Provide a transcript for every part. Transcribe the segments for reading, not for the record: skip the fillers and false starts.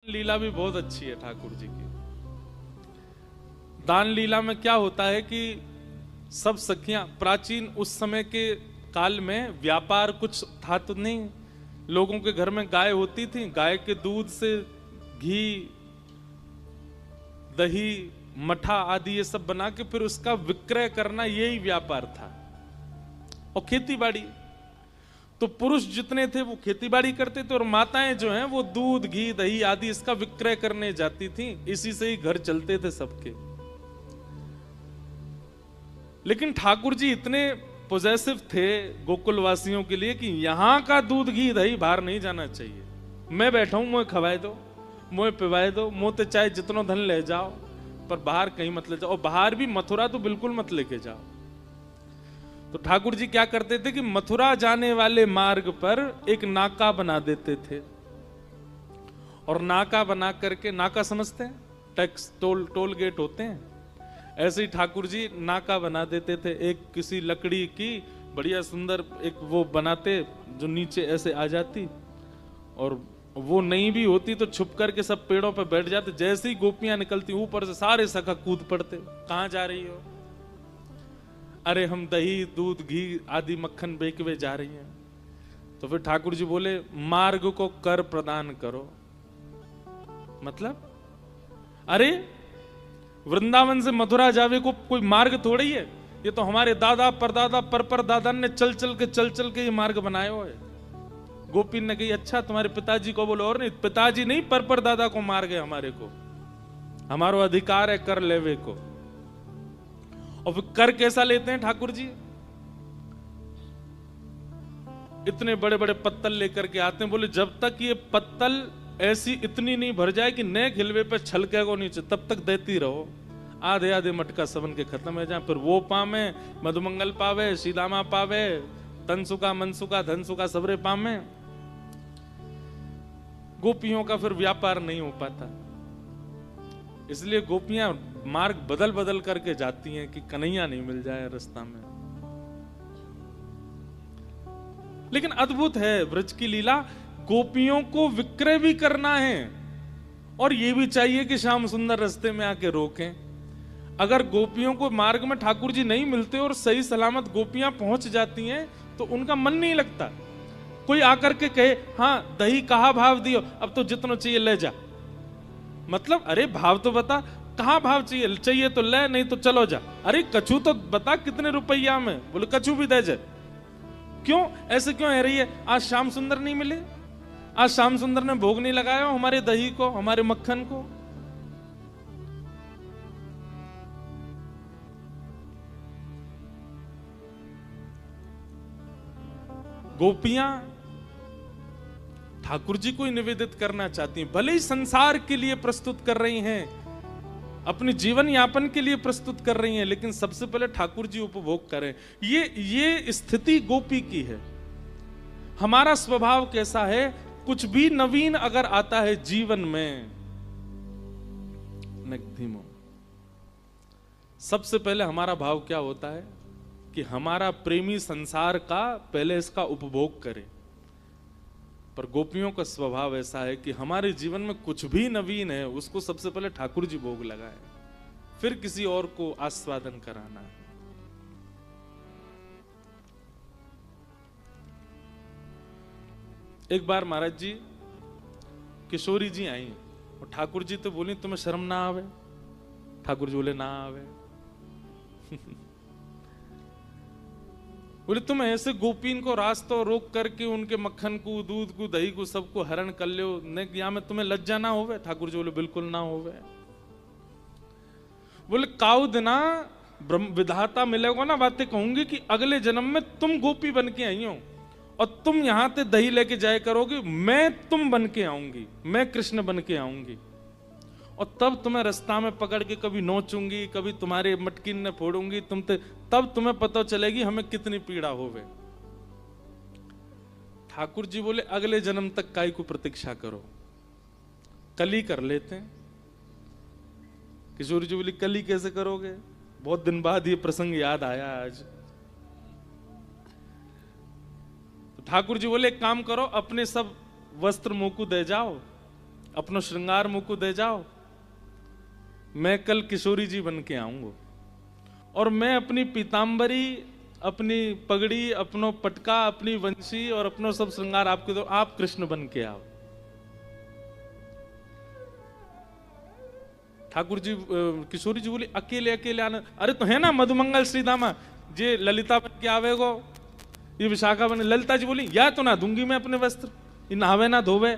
लीला भी बहुत अच्छी है ठाकुर जी की। दान लीला में क्या होता है कि सब सखियां, प्राचीन उस समय के काल में व्यापार कुछ था तो नहीं, लोगों के घर में गाय होती थी, गाय के दूध से घी, दही, मठा आदि ये सब बना के फिर उसका विक्रय करना, यही व्यापार था। और खेती बाड़ी, तो पुरुष जितने थे वो खेतीबाड़ी करते थे और माताएं जो हैं वो दूध, घी, दही आदि इसका विक्रय करने जाती थी। इसी से ही घर चलते थे सबके। लेकिन ठाकुर जी इतने पॉजेसिव थे गोकुल वासियों के लिए कि यहां का दूध, घी, दही बाहर नहीं जाना चाहिए। मैं बैठा हूं, मुझे खवाए दो, मुझे पिवाए दो, मुंह ते चाहे जितना धन ले जाओ, पर बाहर कहीं मत ले जाओ। और बाहर भी मथुरा तो बिल्कुल मत लेके जाओ। तो ठाकुर जी क्या करते थे कि मथुरा जाने वाले मार्ग पर एक नाका बना देते थे। और नाका बना करके, नाका समझते हैं, टैक्स टोल गेट होते हैं, ऐसे ही ठाकुर जी नाका बना देते थे। एक किसी लकड़ी की बढ़िया सुंदर एक वो बनाते जो नीचे ऐसे आ जाती, और वो नहीं भी होती तो छुप करके सब पेड़ों पर बैठ जाते। जैसे ही गोपियां निकलती ऊपर से सारे सखा कूद पड़ते, कहां जा रही हो? अरे हम दही, दूध, घी आदि मक्खन बेचवे जा रही हैं। तो फिर ठाकुर जी बोले मार्ग को कर प्रदान करो। मतलब अरे वृंदावन से मथुरा जावे को कोई मार्ग थोड़ी है, ये तो हमारे दादा परदादा पर दादा ने चल चल के ये मार्ग बनाए हुए। गोपी ने कही अच्छा तुम्हारे पिताजी को बोलो। और नहीं, पिताजी नहीं, पर दादा को मार गए हमारे को, हमारो अधिकार है कर लेवे को। और फिर कर कैसा लेते हैं ठाकुर जी? इतने बड़े बड़े पत्तल लेकर के आते हैं। बोले जब तक ये पत्तल ऐसी इतनी नहीं भर जाए कि नए खिलवे पे छलके को नीचे, तब तक देती रहो। आधे आधे मटका सबन के खत्म हो जाए। फिर वो पावे, मधुमंगल पावे, सीदामा पावे, तनसुका, मनसुका, धनसुका सबरे पावे। गोपियों का फिर व्यापार नहीं हो पाता। इसलिए गोपियां मार्ग बदल बदल करके जाती हैं कि कन्हैया नहीं मिल जाए रास्ता में। लेकिन अद्भुत है ब्रज की लीला। गोपियों को विक्रय भी करना है और यह भी चाहिए कि श्याम सुंदर रास्ते में आके रोकें। अगर गोपियों को मार्ग में ठाकुर जी नहीं मिलते और सही सलामत गोपियां पहुंच जाती हैं तो उनका मन नहीं लगता। कोई आकर के कहे हाँ दही कहा भाव दियो, अब तो जितना चाहिए ले जा। मतलब अरे भाव तो बता, कहां भाव चाहिए? चाहिए तो ले, नहीं तो चलो जा। अरे कछू तो बता कितने रुपया में? बोले कछू भी दे जाए। क्यों ऐसे क्यों है रही है? आज श्याम सुंदर नहीं मिले, आज श्याम सुंदर ने भोग नहीं लगाया हमारे दही को, हमारे मक्खन को। गोपियां ठाकुर जी को ही निवेदित करना चाहती हैं, भले ही संसार के लिए प्रस्तुत कर रही हैं, अपने जीवन यापन के लिए प्रस्तुत कर रही हैं, लेकिन सबसे पहले ठाकुर जी उपभोग करें। ये स्थिति गोपी की है। हमारा स्वभाव कैसा है? कुछ भी नवीन अगर आता है जीवन में, सबसे पहले हमारा भाव क्या होता है कि हमारा प्रेमी संसार का पहले इसका उपभोग करे। पर गोपियों का स्वभाव ऐसा है कि हमारे जीवन में कुछ भी नवीन है उसको सबसे पहले ठाकुर जी भोग लगाए, फिर किसी और को आस्वादन कराना है। एक बार महाराज जी किशोरी जी आई और ठाकुर जी तो बोली तुम्हें शर्म ना आवे? ठाकुर जी बोले ना आवे। बोले तुम ऐसे गोपीन को रास्तों रोक करके उनके मक्खन को, दूध को, दही को सबको हरण कर ले, यहाँ में तुम्हें लज्जा ना होवे? ठाकुर जी बोले बिल्कुल ना होवे। बोले काउ दिना ब्रह्म विधाता मिलेगा ना, बातें कहूंगी कि अगले जन्म में तुम गोपी बन के आई हो और तुम यहां से दही लेके जाए करोगे, मैं तुम बन के आऊंगी, मैं कृष्ण बन के आऊंगी, और तब तुम्हें रास्ता में पकड़ के कभी नोचूंगी, कभी तुम्हारे मटकिन ने फोड़ूंगी, तब तुम्हें पता चलेगी हमें कितनी पीड़ा होवे। ठाकुर जी बोले अगले जन्म तक काई को प्रतीक्षा करो, कल ही कर लेते हैं। किशोरी जी बोली कल ही कैसे करोगे? बहुत दिन बाद ये प्रसंग याद आया आज। तो ठाकुर जी बोले एक काम करो, अपने सब वस्त्र मोकू दे जाओ अपनो श्रृंगार मुझको दे जाओ, मैं कल किशोरी जी बन के आऊंगा और मैं अपनी पीतांबरी, अपनी पगड़ी, अपनो पटका, अपनी वंशी और अपनो सब श्रृंगार आपके दो, आप कृष्ण बन के आओ। ठाकुर जी, किशोरी जी बोली अकेले अकेले आना, अरे तो है ना मधुमंगल श्रीदामा, जे ललिता बन के आवेगो, ये विशाखा बने। ललिता जी बोली या तो ना दूंगी मैं अपने वस्त्र, ये नहावे ना धोवे।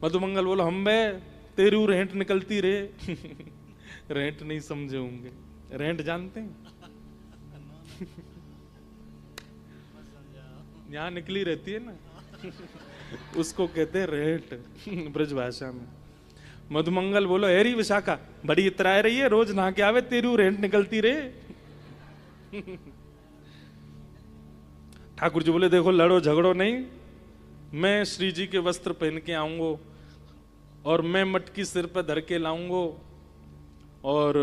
मधुमंगल बोलो हम बे तेरू रेंट निकलती रे। रेंट नहीं समझे होंगे, रेंट जानते हैं? यहाँ निकली रहती है ना, उसको कहते हैं रेंट ब्रज भाषा में। मधुमंगल बोलो हेरी विशाखा बड़ी इतराए रही है, रोज नहा के आवे, तेरू रेंट निकलती रे। ठाकुर जी बोले देखो लड़ो झगड़ो नहीं, मैं श्री जी के वस्त्र पहन के आऊंगो और मैं मटकी सिर पर धर के लाऊंगो और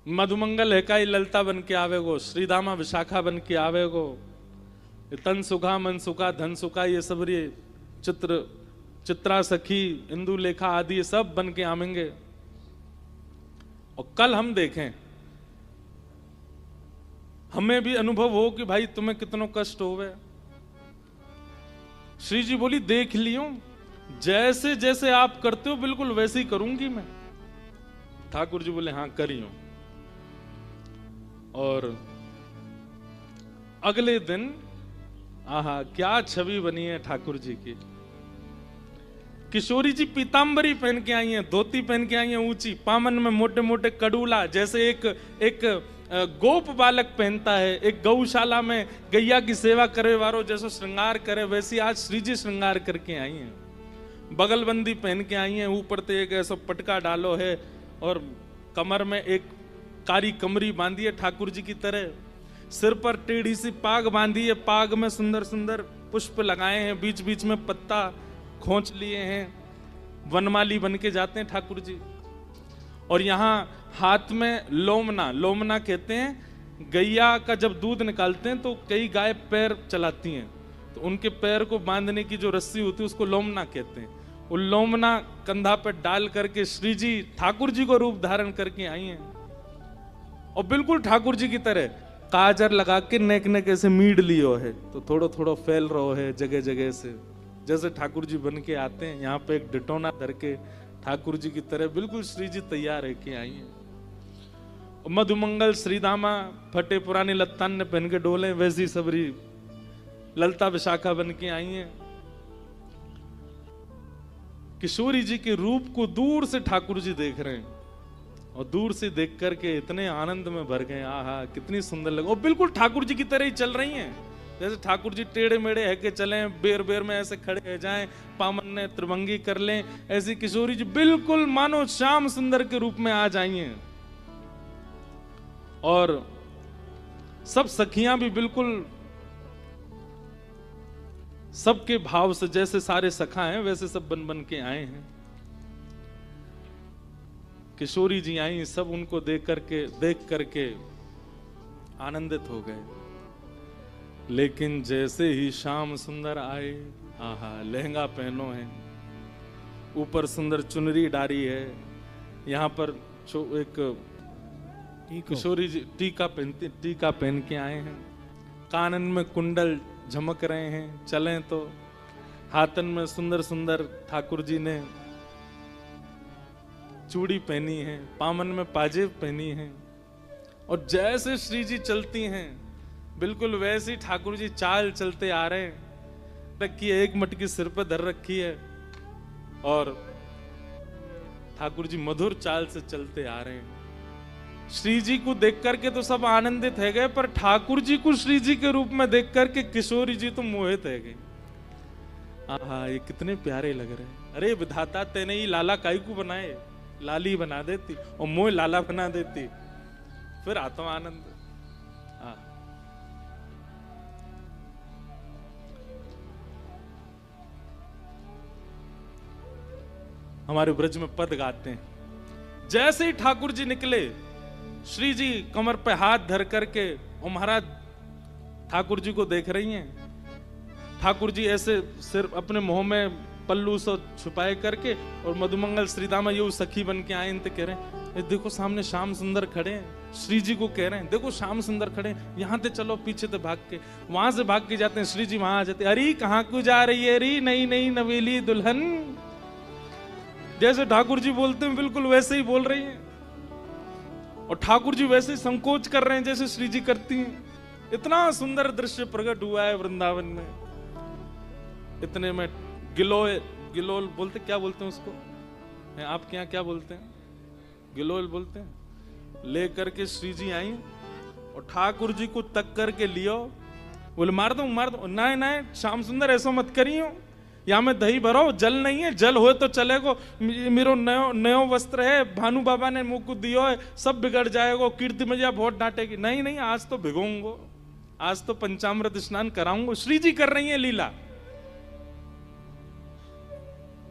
मधुमंगल है का ललता बन के आवेगो, श्रीदामा विशाखा बन के आवेगो, तन सुखा मन सुखा धन सुखा ये सब ये चित्रा सखी इंदु लेखा आदि ये सब बन के आवेंगे। और कल हम देखें, हमें भी अनुभव हो कि भाई तुम्हें कितना कष्ट होवे। श्री जी बोली देख लियो, जैसे जैसे आप करते हो बिल्कुल वैसे ही करूंगी मैं। ठाकुर जी बोले हाँ करियो। और अगले दिन आहा क्या छवि बनी है ठाकुर जी की। किशोरी जी पीतांबरी पहन के आई हैं, धोती पहन के आई हैं ऊंची, पामन में मोटे मोटे कड़ूला, जैसे एक गोप बालक पहनता है, एक गौशाला में गैया की सेवा करे वारो जैसा श्रृंगार करे, वैसी आज श्री जी श्रृंगार करके आई हैं। बगलबंदी पहन के आई हैं, ऊपर तो एक ऐसा पटका डालो है और कमर में एक कारी कमरी बांधी है ठाकुर जी की तरह, सिर पर टेढ़ी सी पाग बांधी है, पाग में सुंदर सुंदर पुष्प लगाए हैं, बीच बीच में पत्ता खोंच लिए हैं, वनमाली बन के जाते हैं ठाकुर जी। और यहाँ हाथ में लोमना, लोमना कहते हैं गैया का जब दूध निकालते हैं तो कई गाय पैर चलाती हैं, तो उनके पैर को बांधने की जो रस्सी होती है उसको लोमना कहते हैं। वो लोमना कंधा पर डाल करके श्री जी ठाकुर जी को रूप धारण करके आई हैं और बिल्कुल ठाकुर जी की तरह काजर लगा के नेक नेक ऐसे मीड लियो है, तो थोड़ा थोड़ा फैल रहा है जगह जगह से, जैसे ठाकुर जी बन के आते हैं। यहाँ पे एक डिटोना धर के ठाकुर जी की तरह बिल्कुल श्री जी तैयार है के आई हैं। मधुमंगल श्रीदामा फटे पुरानी लत्तान ने पहन के डोले, वैसी सबरी ललता विशाखा बन के आई हैं। किशोरी जी के रूप को दूर से ठाकुर जी देख रहे हैं और दूर से देख करके इतने आनंद में भर गए, आहा कितनी सुंदर लगे। और बिल्कुल ठाकुर जी की तरह ही चल रही हैं, जैसे ठाकुर जी टेढ़े मेढ़े है के चले, बेर बेर में ऐसे खड़े हो जाएं, पामन ने त्रिभंगी कर लें, ऐसी किशोरी जी बिल्कुल मानो श्याम सुंदर के रूप में आ जाई हैं। और सब सखियां भी बिल्कुल सबके भाव से, जैसे सारे सखा हैं वैसे सब बन बन के आए हैं। किशोरी जी आई, सब उनको देख करके आनंदित हो गए। लेकिन जैसे ही श्याम सुंदर आए, आहा लहंगा पहनो है, ऊपर सुंदर चुनरी डारी है, यहाँ पर एक किशोरी जी टीका पहन के आए हैं, कानन में कुंडल झमक रहे हैं, चलें तो हाथन में सुंदर सुंदर ठाकुर जी ने चूड़ी पहनी है, पामन में पाजेब पहनी है। और जैसे श्री जी चलती हैं बिल्कुल वैसी ठाकुर जी चाल चलते आ रहे हैं। रखी है एक मटकी सिर पर धर रखी है और ठाकुर जी मधुर चाल से चलते आ रहे हैं। श्री जी को देख करके तो सब आनंदित है गए, पर ठाकुर जी को श्री जी के रूप में देख करके किशोरी जी तो मोहित है गई। आहा ये कितने प्यारे लग रहे हैं। अरे विधाता तेने ही लाला काई को बनाए, लाली बना देती और मोह लाला बना देती, फिर आता आनंद। हमारे ब्रज में पद गाते हैं, जैसे ही ठाकुर जी निकले, श्री जी कमर पे हाथ धर करके और महाराज ठाकुर जी को देख रही हैं। ठाकुर जी ऐसे सिर्फ अपने मुंह में पल्लू से छुपाए करके और मधुमंगल श्रीदामा ये सखी बन के आए तो कह रहे हैं देखो सामने श्याम सुंदर खड़े हैं। श्री जी को कह रहे हैं देखो श्याम सुंदर खड़े हैं, यहाँ से चलो पीछे से भाग के, वहां से भाग के जाते हैं। श्री जी वहां आ जाते, अरे कहाँ को जा रही है री नई नई नवेली दुल्हन। जैसे ठाकुर जी बोलते हैं बिल्कुल वैसे ही बोल रही है, और ठाकुर जी वैसे ही संकोच कर रहे हैं जैसे श्री जी करती हैं। इतना सुंदर दृश्य प्रकट हुआ है वृंदावन में। इतने में गिलोल बोलते, क्या बोलते हैं उसको, आपके यहाँ क्या बोलते हैं? गिलोल बोलते हैं। ले करके श्री जी आई और ठाकुर जी को तक करके लियो, बोले मार दो ना ना श्याम सुंदर ऐसा मत करियो, यहाँ में दही भरो, जल नहीं है, जल हो तो चलेगो, मेरो नयो वस्त्र है, भानु बाबा ने मुंह को दियो है, सब बिगड़ जाएगा, कीर्ति मैया बहुत डांटेगी। नहीं नहीं आज तो भिगोंगो, आज तो पंचामृत स्नान कराऊंगो। श्री जी कर रही है लीला,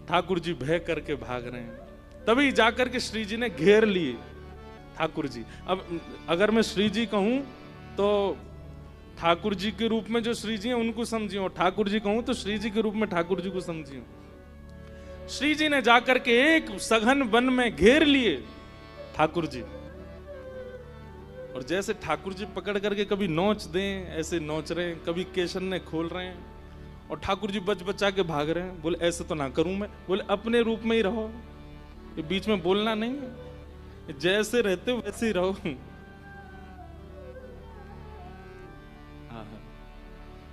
ठाकुर जी भय करके भाग रहे हैं। तभी जाकर के श्री जी ने घेर लिए ठाकुर जी। अब अगर मैं श्री जी कहूं तो ठाकुर जी के रूप में जो श्री जी हैं उनको समझियो, ठाकुर जी कहूं तो श्री जी के रूप में ठाकुर जी को समझियो। श्री जी ने जाकर के एक सघन वन में घेर लिए ठाकुर जी, और जैसे ठाकुर जी पकड़ करके कभी नोच दें ऐसे नोच रहे हैं, कभी केशन ने खोल रहे हैं, और ठाकुर जी बच बचा के भाग रहे हैं। बोले ऐसे तो ना करूं मैं, बोले अपने रूप में ही रहो, ये बीच में बोलना नहीं है, जैसे रहते हो वैसे ही रहो।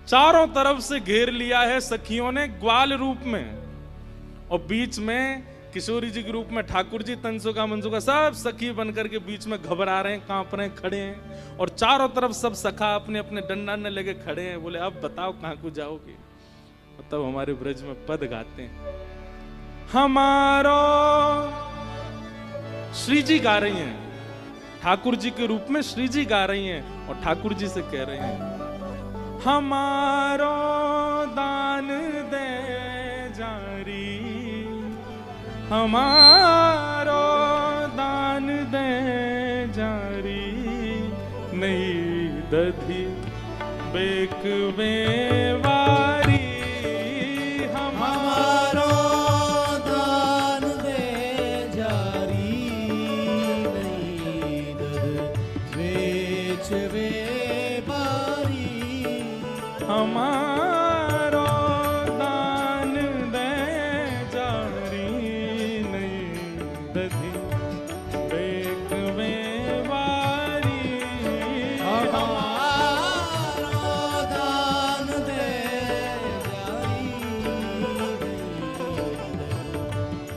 चारों तरफ से घेर लिया है सखियों ने ग्वाल रूप में, और बीच में किशोरी जी के रूप में ठाकुर जी, तंसुका मनसुका सब सखी बनकर के बीच में घबरा रहे हैं, कांप रहे हैं, खड़े हैं, और चारों तरफ सब सखा अपने अपने डंडा ने लेके खड़े हैं। बोले अब बताओ कहां को जाओगे? तब हमारे ब्रज में पद गाते हैं, हमारो श्री जी गा रही हैं, ठाकुर जी के रूप में श्री जी गा रही हैं, और ठाकुर जी से कह रहे हैं हमारो दान दे जारी, हमारो दान दे जारी, नहीं दधी बेक बेवारी, हमारो दान दे जारी, नहीं दध बेच बेवारी, हमारो दान दे जारी, नहीं दधी बेक बेवारी, हमारो दान दे जारी,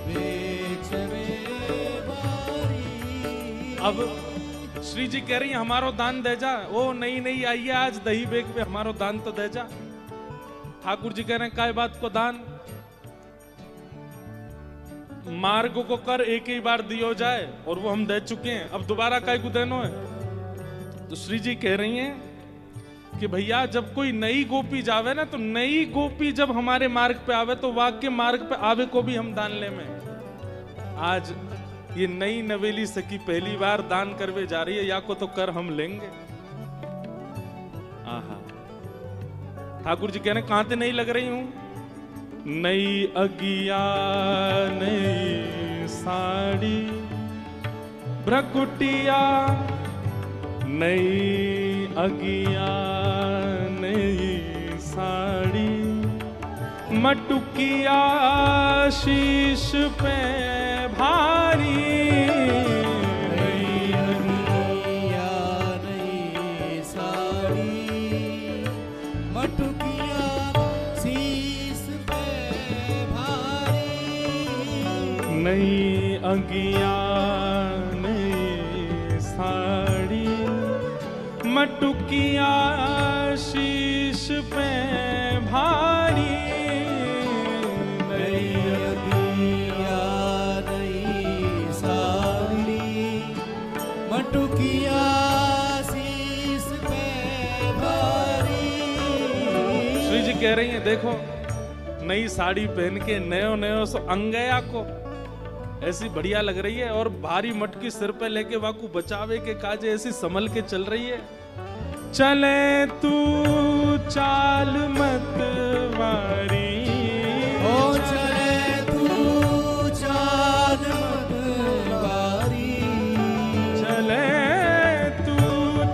बेच बेवारी। अब श्री जी कह रही है हमारो दान दे जा। ओ नहीं नहीं आइए आज दही बेक पे हमारो दान तो दे जा। ठाकुर जी कह रहे हैं काय बात को दान? मार्ग को कर एक ही बार दियो जाए, और वो हम दे चुके हैं, अब दोबारा काय को देनो है? तो श्री जी कह रही हैं कि भैया जब कोई नई गोपी जावे ना, तो नई गोपी जब हमारे मार्ग पे आवे तो वाक्य मार्ग पे आवे को भी हम दान ले में। आज ये नई नवेली सखी पहली बार दान करवे जा रही है, या को तो कर हम लेंगे। आहा, ठाकुर जी कहने कहां से नहीं लग रही हूं? नई अगिया नई साड़ी भ्रकुटिया, नई अगिया नई साड़ी, मटुकिया शीश पे भारी, नई अगिया नई साड़ी, मटुकिया शीश पे भारी, नई अगिया नई साड़ी, मटुकिया शीश पे भारी, मटुकिया शीश पे भारी। श्री जी कह रही हैं देखो नई साड़ी पहन के नयो नयो सो अंगया को ऐसी बढ़िया लग रही है, और भारी मटकी सिर पे लेके वाकू बचावे के काजे ऐसी संभल के चल रही है। चले तू चाल मत वारी। ओ चले तू चाल मतवारी, चले तू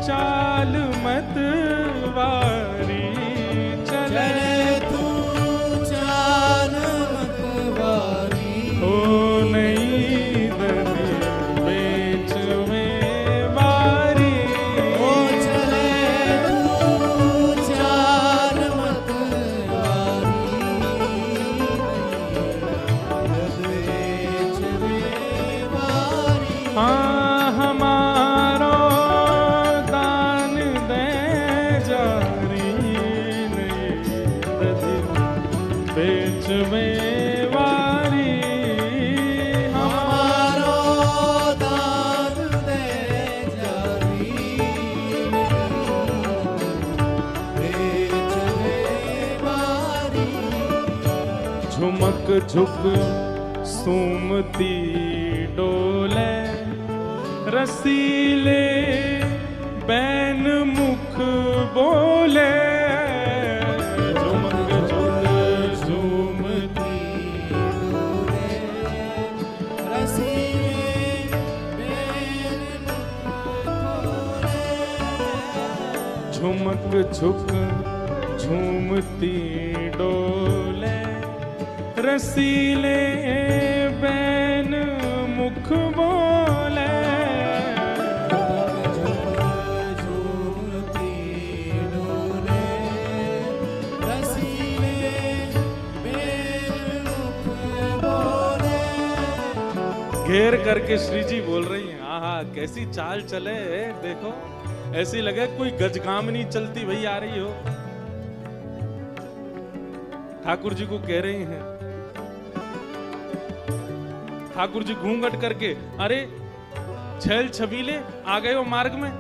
चाल मतवारी, चले तू चाल मतवारी। ओ नहीं दरी बेच में वारी। ओ चले तू चाल मतवारी, बेच में वारी। हाँ हमारो दान दे जारी, नहीं दरी बेच में वारी। हमारो दान दे जारी, बेच में वारी। झुमक झुक सुमती डोले, रसीले बैन मुख बोले। झुमक झुक झूमती डोले, रसीले बैन बोले। झुमक झुक झूमती डोले, रसीले बैन मुख बोले। झूमती डोले, रसीले बैन मुख बोले। घेर करके श्री जी बोल रही हैं, आहा कैसी चाल चले, देखो ऐसी लगे कोई गजगामनी चलती वही आ रही हो। ठाकुर जी को कह रही हैं, ठाकुर जी घूंघट करके, अरे छैल छबीले आ गए हो मार्ग में,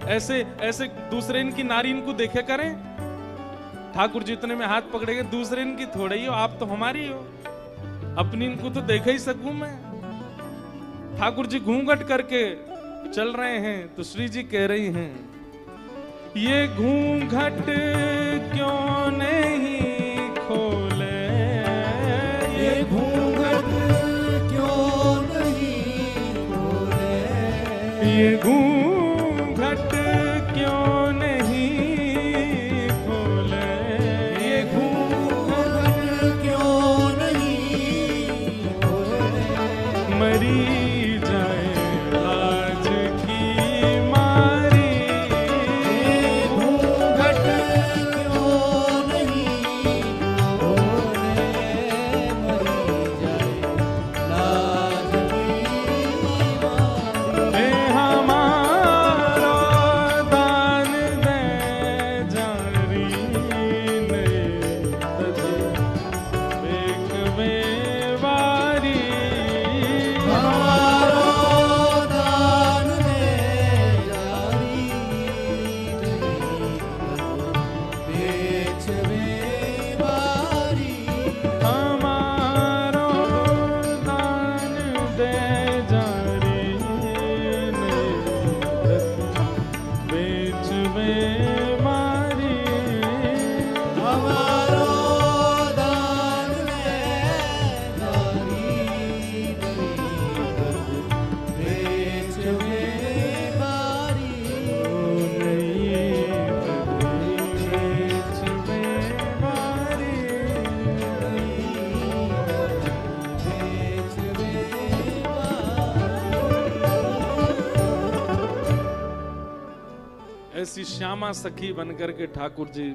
ऐसे ऐसे दूसरे इनकी नारी इनको देखे करें। ठाकुर जी इतने में हाथ पकड़ेंगे, दूसरे इनकी थोड़े ही हो, आप तो हमारी हो, अपनी इनको तो देख ही सकूं मैं। ठाकुर जी घूंघट करके चल रहे हैं तो श्री जी कह रही हैं, ये घूंघट क्यों नहीं खोले, ये घूंघट क्यों नहीं खोले, ये घूंघट क्यों नहीं खोले, ये घूंघट क्यों नहीं खोले। मरी जाए लाज की मारी। ये घूंघट क्यों नहीं खोले, मरी जाए लाज की मारी। हे हमारा दान दे जारी, नहीं तजी बेक में वारी। हमारो दान दे जारी, बेच में वारी। हमारो दान दे जारी, नहीं बेच में मारी। हमारो दान दे जारी, बेच में वारी। बेच में मारी। बेच में वारी। ऐसी श्यामा सखी बनकर के ठाकुर जी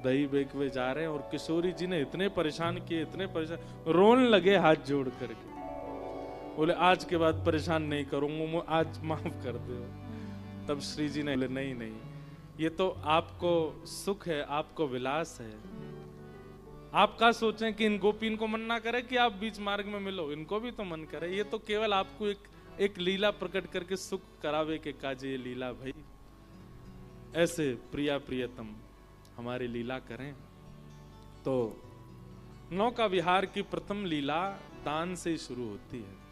दही बेकवे जा रहे हैं और किशोरी जी ने इतने परेशान किए, इतने परेशान, रोने लगे हाथ जोड़ करके। बोले आज के बाद परेशान नहीं करूंगा, आज माफ कर दो। तब श्री जी ने बोले नहीं नहीं, ये तो आपको सुख है, आपको विलास है। आप क्या सोचें कि इन गोपीन को मन ना करे कि आप बीच मार्ग में मिलो, इनको भी तो मन करे। ये तो केवल आपको एक लीला प्रकट करके सुख करावे के काजे ये लीला भाई। ऐसे प्रिया प्रियतम हमारी लीला करें। तो नौका विहार की प्रथम लीला दान से ही शुरू होती है।